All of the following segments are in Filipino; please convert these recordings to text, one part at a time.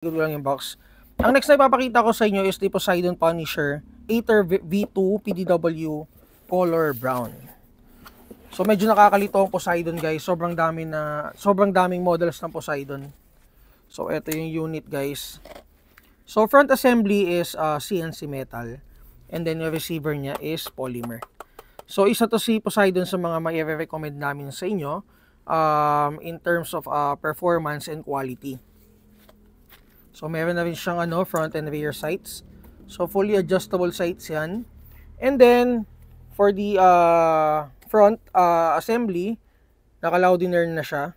Good lang yung box. Ang next na ipapakita ko sa inyo is the Poseidon Punisher Aether V2 PDW color brown. So medyo nakakalito ang Poseidon guys. Sobrang daming models ng Poseidon. So ito yung unit guys. So front assembly is CNC metal and then yung receiver niya is polymer. So isa to si Poseidon sa mga mai-recommend namin sa inyo in terms of performance and quality. So meron na rin siyang front and rear sights. So fully adjustable sights 'yan. And then for the front assembly, naka-loudiner na siya.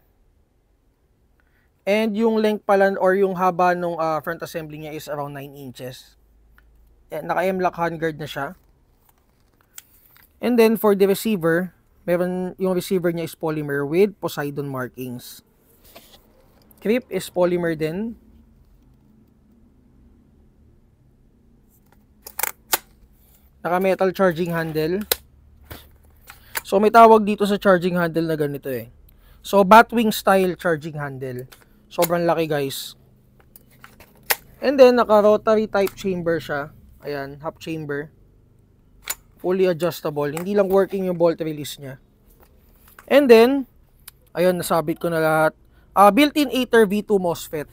And yung length pala or yung haba ng front assembly niya is around 9 inches. Naka-M-lock handguard na siya. And then for the receiver, yung receiver niya is polymer with Poseidon markings. Grip is polymer din. Naka-metal charging handle. So may tawag dito sa charging handle na ganito eh. So Batwing style charging handle. Sobrang laki guys. And then naka-rotary type chamber siya. Ayan, half chamber. Fully adjustable. Hindi lang working yung bolt release niya. And then, ayun, nasabit ko na lahat. Built-in Aether V2 MOSFET.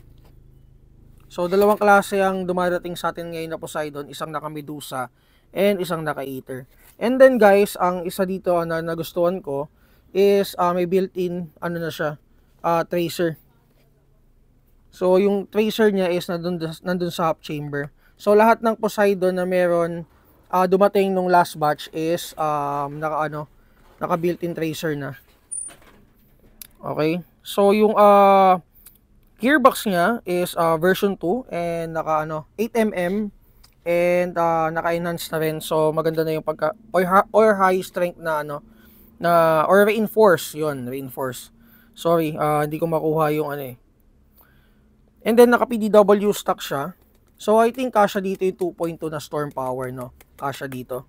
So dalawang klase ang dumadating sa atin ngayon na Poseidon. Isang naka-Medusa and isang naka-Aether. And then guys, ang isa dito na nagustuhan ko is may built-in na siya, tracer. So yung tracer niya is nandun sa half chamber. So lahat ng Poseidon na meron dumating nung last batch is naka built-in tracer na. Okay? So yung gearbox niya is version 2 and naka 8mm and naka-enhance na rin. So maganda na yung pagka or high strength na or reinforce, reinforce. Sorry, hindi ko makuha yung And then naka PDW stock siya. So I think kasya dito yung 2.2 na storm power, no. Kasya dito.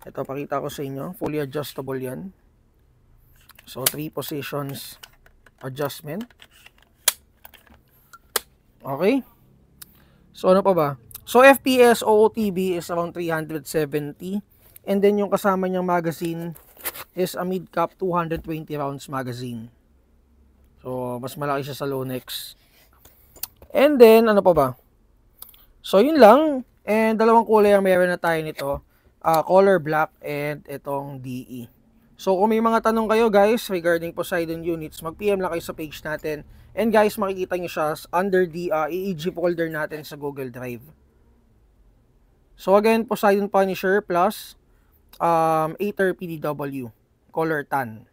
Ito pakita ko sa inyo, fully adjustable 'yan. So 3 positions adjustment. Okay? So ano pa ba? So FPS OOTB is around 370. And then yung kasama niyang magazine is a mid-cap 220 rounds magazine. So mas malaki siya sa Lonex. And then ano pa ba? So yun lang. And dalawang kulay ang meron na tayo nito. Color black and itong DE. So kung may mga tanong kayo guys regarding Poseidon units, mag-PM lang kayo sa page natin. And guys, makikita nyo siya under the EEG folder natin sa Google Drive. So again, Poseidon Punisher plus Aether PDW color tan.